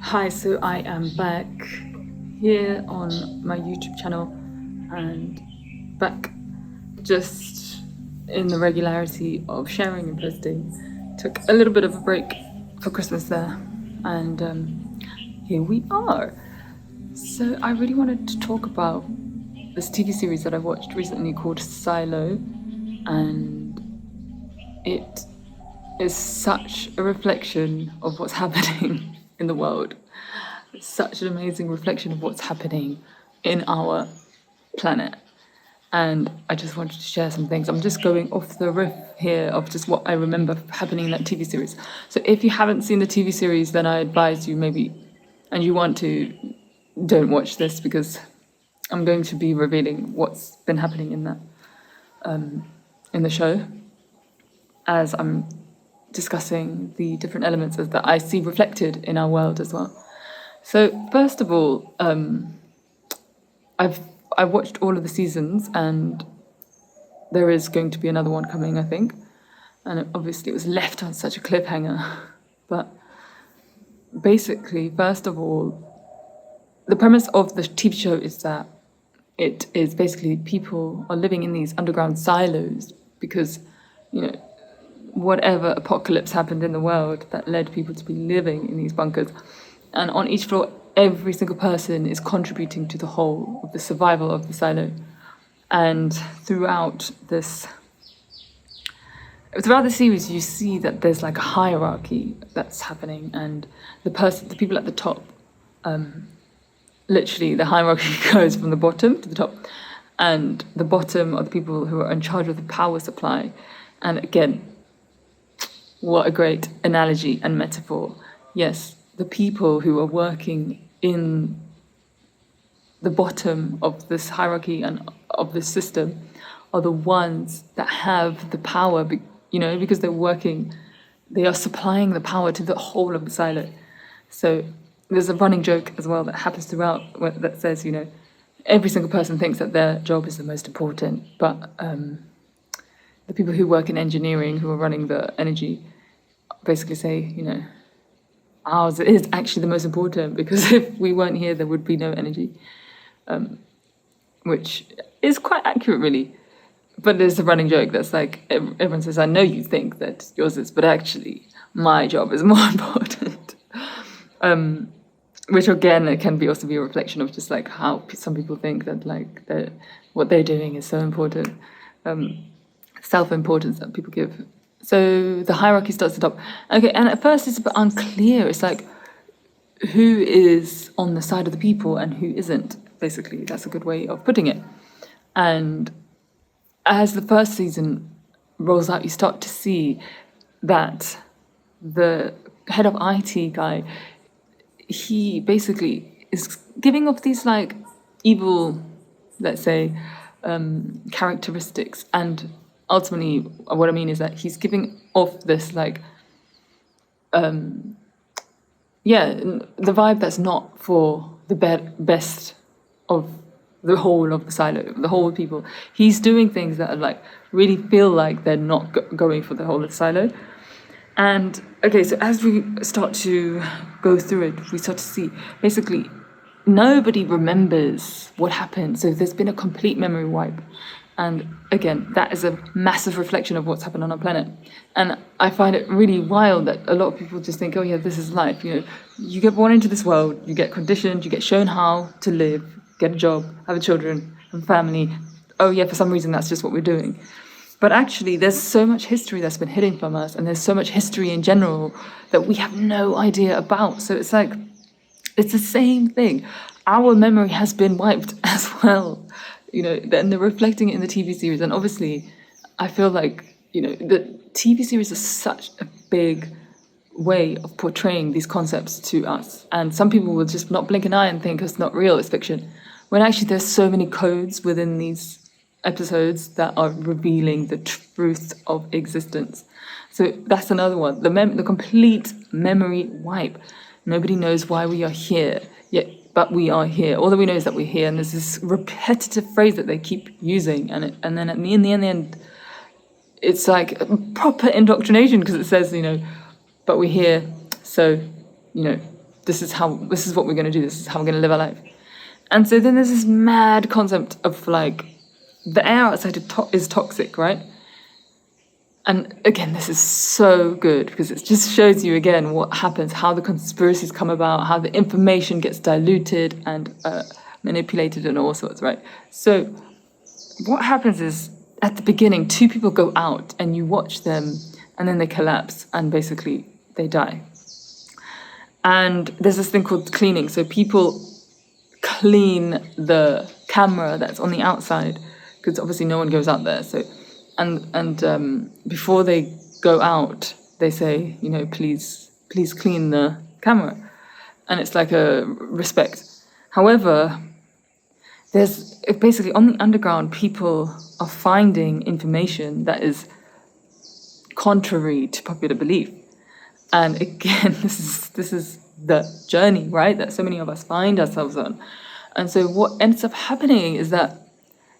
Hi, so I am back here on my YouTube channel and back just in the regularity of sharing and posting. Took a little bit of a break for Christmas there, and here we are. So I really wanted to talk about this TV series that I watched recently called Silo, and it is such a reflection of what's happening in the world. It's such an amazing reflection of what's happening in our planet. And I just wanted to share some things. I'm just going off the riff here of just what I remember happening in that TV series. So if you haven't seen the TV series, then I advise you maybe, and you want to, don't watch this because I'm going to be revealing what's been happening in that, in the show, as I'm discussing the different elements that I see reflected in our world as well. So first of all, I've watched all of the seasons, and there is going to be another one coming, I think. And obviously, it was left on such a cliffhanger. But basically, first of all, the premise of the TV show is that it is basically people are living in these underground silos because, whatever apocalypse happened in the world that led people to be living in these bunkers. And on each floor, every single person is contributing to the whole of the survival of the silo. And throughout the series, you see that there's like a hierarchy that's happening, and the people at the top, literally the hierarchy goes from the bottom to the top, and the bottom are the people who are in charge of the power supply. And again, what a great analogy and metaphor. Yes, the people who are working in the bottom of this hierarchy and of this system are the ones that have the power, because they are supplying the power to the whole of the silo. So there's a running joke as well that happens throughout that says, every single person thinks that their job is the most important, but the people who work in engineering, who are running the energy, basically say, ours is actually the most important, because if we weren't here, there would be no energy, which is quite accurate, really. But there's a running joke that's like, everyone says, I know you think that yours is, but actually my job is more important. Which again, it can also be a reflection of just like how some people think that what they're doing is so important. Self-importance that people give. So the hierarchy starts at the top. Okay, and at first it's a bit unclear. It's like, who is on the side of the people and who isn't, basically. That's a good way of putting it. And as the first season rolls out, you start to see that the head of IT guy, he basically is giving off these like evil, let's say, characteristics. And ultimately, what I mean is that he's giving off this like, the vibe that's not for the best of the whole of the silo, the whole people. He's doing things that are like really feel like they're not going for the whole of the silo. And okay, so as we start to go through it, we start to see basically nobody remembers what happened. So there's been a complete memory wipe. And again, that is a massive reflection of what's happened on our planet. And I find it really wild that a lot of people just think, oh yeah, this is life. You get born into this world, you get conditioned, you get shown how to live, get a job, have children, have a family. Oh yeah, for some reason, that's just what we're doing. But actually, there's so much history that's been hidden from us, and there's so much history in general that we have no idea about. So it's like, it's the same thing. Our memory has been wiped as well. Then they're reflecting it in the TV series. And obviously, I feel like, the TV series is such a big way of portraying these concepts to us. And some people will just not blink an eye and think it's not real, it's fiction. When actually there's so many codes within these episodes that are revealing the truth of existence. So that's another one. The complete memory wipe. Nobody knows why we are here, yet but we are here. All that we know is that we're here, and there's this repetitive phrase that they keep using, and then in the end, it's like a proper indoctrination, because it says, but we're here, so, this is what we're going to do. This is how we're going to live our life. And so then there's this mad concept of like, the air outside is toxic, right? And again, this is so good because it just shows you again what happens, how the conspiracies come about, how the information gets diluted and manipulated and all sorts, right? So what happens is, at the beginning, two people go out and you watch them and then they collapse and basically they die. And there's this thing called cleaning. So people clean the camera that's on the outside because obviously no one goes out there. So, and before they go out, they say, you know, please clean the camera. And it's like a respect. However, there's basically on the underground, people are finding information that is contrary to popular belief. And again, this is the journey, right, that so many of us find ourselves on. And so what ends up happening is that,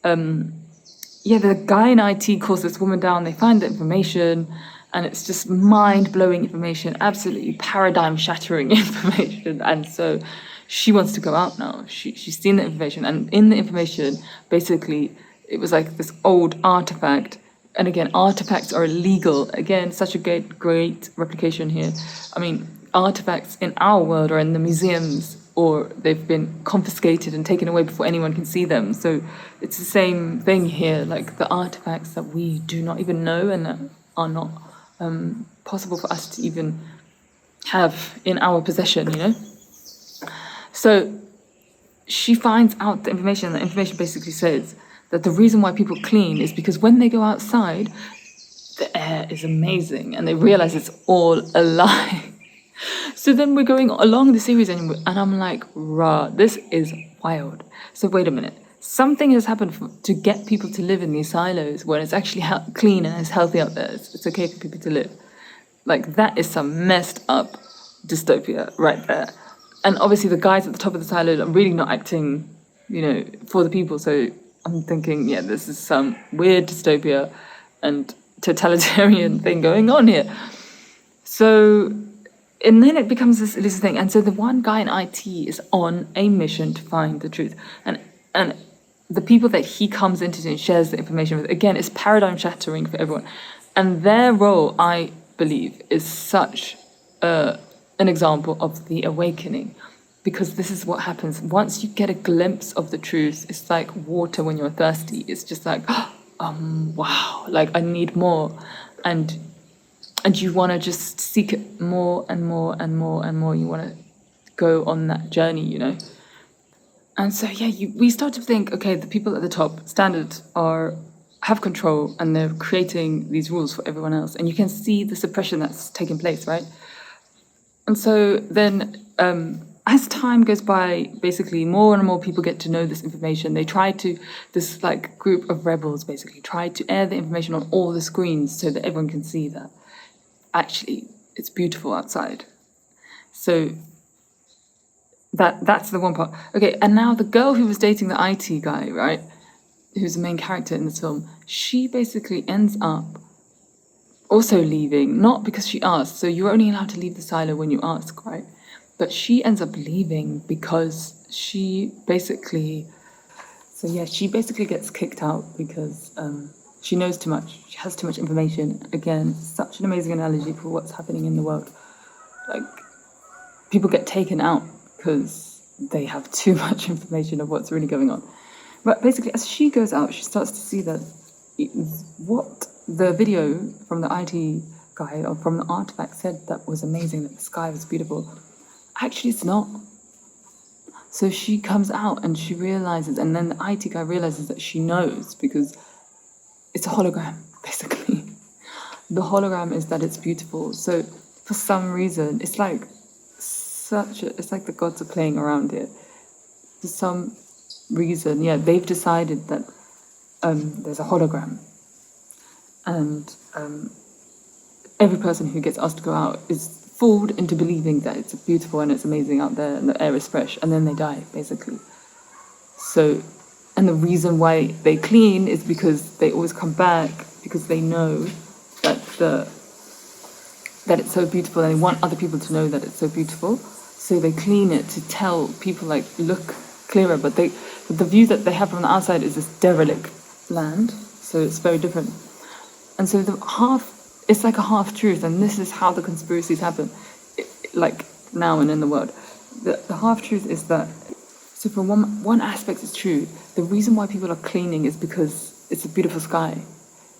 the guy in IT calls this woman down, they find the information, and it's just mind-blowing information, absolutely paradigm-shattering information. And so she wants to go out now. She's seen the information, and in the information, basically, it was like this old artifact. And again, artifacts are illegal. Again, such a great replication here. I mean, artifacts in our world are in the museums, or they've been confiscated and taken away before anyone can see them. So it's the same thing here, like the artifacts that we do not even know and that are not possible for us to even have in our possession, you know? So she finds out the information. The information basically says that the reason why people clean is because when they go outside, the air is amazing and they realize it's all a lie. So then we're going along the series and I'm like, rah, this is wild. So wait a minute. Something has happened to get people to live in these silos when it's actually clean and it's healthy out there. It's okay for people to live. Like, that is some messed up dystopia right there. And obviously the guys at the top of the silo are really not acting, you know, for the people. So I'm thinking, yeah, this is some weird dystopia and totalitarian thing going on here. So, and then it becomes this thing. And so the one guy in IT is on a mission to find the truth. And the people that he comes into and shares the information with, again, is paradigm shattering for everyone. And their role, I believe, is such an example of the awakening. Because this is what happens. Once you get a glimpse of the truth, it's like water when you're thirsty. It's just like, wow, like I need more. And you want to just seek it more and more and more and more. You want to go on that journey, you know? And so, we start to think, okay, the people at the top, standard, have control and they're creating these rules for everyone else. And you can see the suppression that's taking place, right? And so then, as time goes by, basically more and more people get to know this information. They try to, this like group of rebels basically, try to air the information on all the screens so that everyone can see that actually it's beautiful outside. So that's the one part. Okay, and now the girl who was dating the IT guy, right, who's the main character in this film, she basically ends up also leaving, not because she asked. So you're only allowed to leave the silo when you ask, right? But she ends up leaving because she basically gets kicked out because she knows too much. She has too much information. Again, such an amazing analogy for what's happening in the world. Like, people get taken out because they have too much information of what's really going on. But basically, as she goes out, she starts to see that what the video from the IT guy or from the artifact said that was amazing, that the sky was beautiful. Actually, it's not. So she comes out and she realizes, and then the IT guy realizes that she knows because it's a hologram, basically. The hologram is that it's beautiful. So for some reason, it's like the gods are playing around here. For some reason, they've decided that there's a hologram. And every person who gets asked to go out is fooled into believing that it's beautiful and it's amazing out there and the air is fresh, and then they die, basically. So, and the reason why they clean is because they always come back, because they know that that it's so beautiful, and they want other people to know that it's so beautiful. So they clean it to tell people, like, look clearer. But the view that they have from the outside is this derelict land. So it's very different. And so it's like a half truth. And this is how the conspiracies happen, like now and in the world. The half truth is that, so from one aspect it's true. The reason why people are cleaning is because it's a beautiful sky.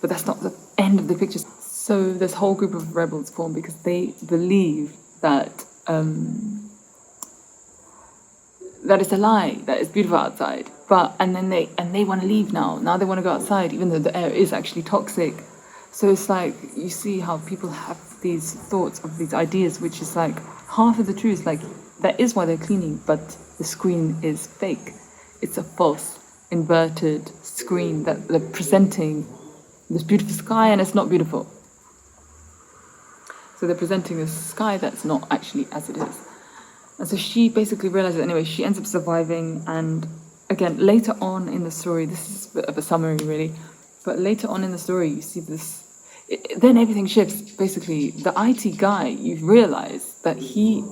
But that's not the end of the picture. So this whole group of rebels form because they believe that that it's a lie, that it's beautiful outside. And they want to leave now. Now they want to go outside, even though the air is actually toxic. So it's like, you see how people have these thoughts of these ideas, which is like half of the truth. Like, that is why they're cleaning, but the screen is fake. It's a false, inverted screen that they're presenting this beautiful sky, and it's not beautiful. So they're presenting this sky that's not actually as it is. And so she basically realizes, anyway, she ends up surviving. And again, later on in the story, this is a bit of a summary really, but later on in the story, you see this, then everything shifts. Basically, the IT guy, you realize that he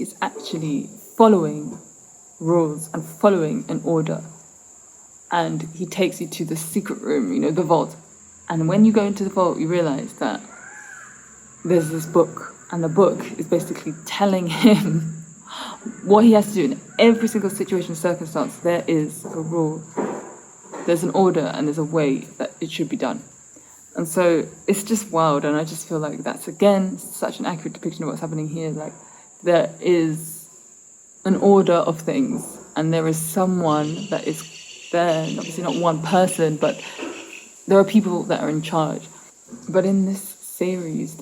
is actually following rules and following an order. And he takes you to the secret room, you know, the vault. And when you go into the vault, you realize that there's this book, and the book is basically telling him what he has to do in every single situation, circumstance. There is a rule, there's an order, and there's a way that it should be done. And so it's just wild, and I just feel like that's, again, such an accurate depiction of what's happening here. Like, there is an order of things, and there is someone that is there, and obviously not one person, but there are people that are in charge. But in this series,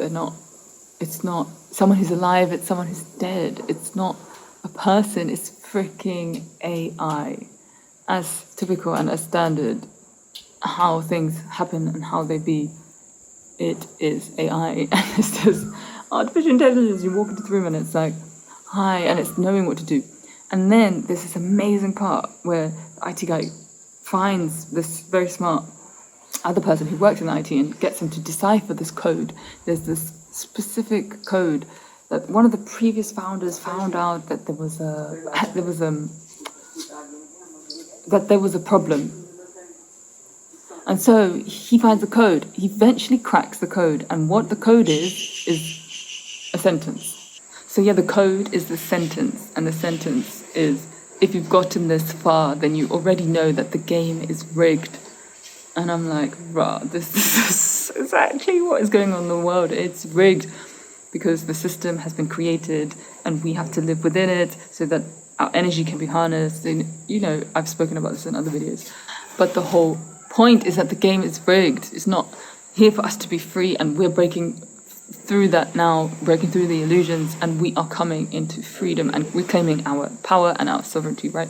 it's not someone who's alive, it's someone who's dead. It's not a person, it's freaking AI. As typical and as standard, how things happen and how they be, it is AI. And it's just artificial intelligence. You walk into the room and it's like, hi, and it's knowing what to do. And then there's this amazing part where the IT guy finds this very smart other person who works in IT and gets him to decipher this code. There's this specific code that one of the previous founders found out that there was a problem. And so he finds the code. He eventually cracks the code, and what the code is a sentence. So yeah, the code is the sentence, and the sentence is, if you've gotten this far, then you already know that the game is rigged. And I'm like, rah, this is exactly what is going on in the world. It's rigged because the system has been created and we have to live within it so that our energy can be harnessed. And, you know, I've spoken about this in other videos. But the whole point is that the game is rigged. It's not here for us to be free, and we're breaking through that now, breaking through the illusions, and we are coming into freedom and reclaiming our power and our sovereignty, right?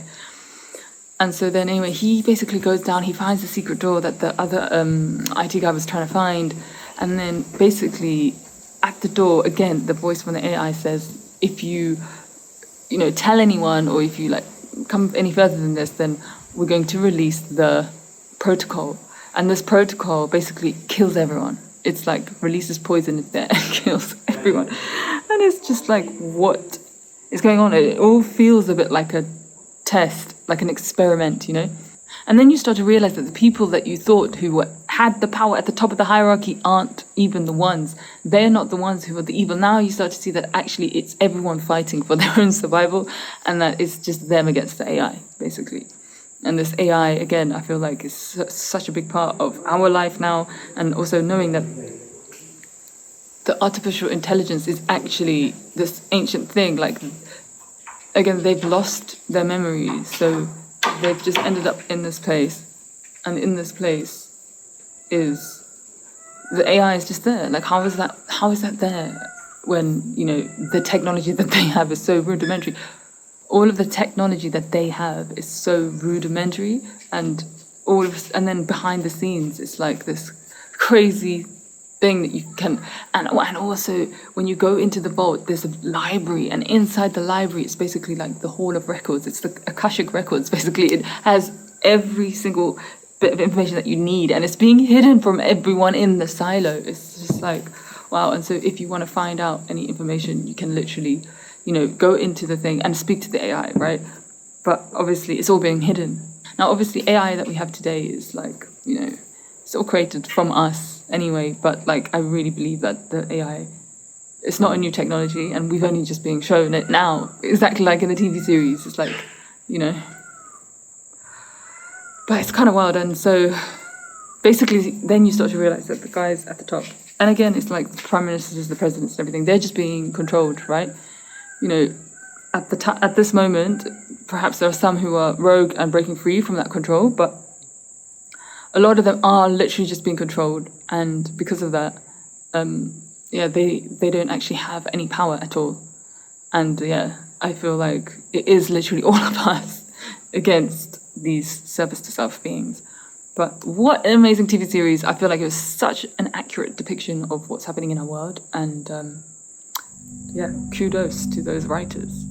And so then anyway, he basically goes down, he finds the secret door that the other IT guy was trying to find. And then basically at the door, again, the voice from the AI says, if you tell anyone, or if you like come any further than this, then we're going to release the protocol. And this protocol basically kills everyone. It's like releases poison in there and kills everyone. And it's just like, what is going on? It all feels a bit like a test, like an experiment, you know? And then you start to realize that the people that you thought had the power at the top of the hierarchy aren't even the ones. They're not the ones who are the evil. Now you start to see that actually it's everyone fighting for their own survival, and that it's just them against the AI, basically. And this AI, again, I feel like is such a big part of our life now, and also knowing that the artificial intelligence is actually this ancient thing. Like, again, they've lost their memories, so they've just ended up in this place, and in this place is the AI is just there. Like, how is that there when, you know, the technology that they have is so rudimentary? All of the technology that they have is so rudimentary, and then behind the scenes it's like this crazy thing that you can, and also when you go into the vault, there's a library, and inside the library it's basically like the Hall of Records. It's the Akashic Records, basically. It has every single bit of information that you need, and it's being hidden from everyone in the silo. It's just like, wow. And so if you want to find out any information, you can literally, go into the thing and speak to the AI, right? But obviously it's all being hidden. Now, obviously AI that we have today is like, it's all created from us anyway, but like, I really believe that the AI, it's not a new technology, and we've only just been shown it now, exactly like in the TV series. It's like, but it's kind of wild. And so basically then you start to realize that the guys at the top, and again, it's like the prime ministers, the presidents and everything, they're just being controlled, right? At this moment, perhaps there are some who are rogue and breaking free from that control, but a lot of them are literally just being controlled. And because of that, they don't actually have any power at all. And I feel like it is literally all of us against these surface to self beings. But what an amazing TV series. I feel like it was such an accurate depiction of what's happening in our world. And kudos to those writers.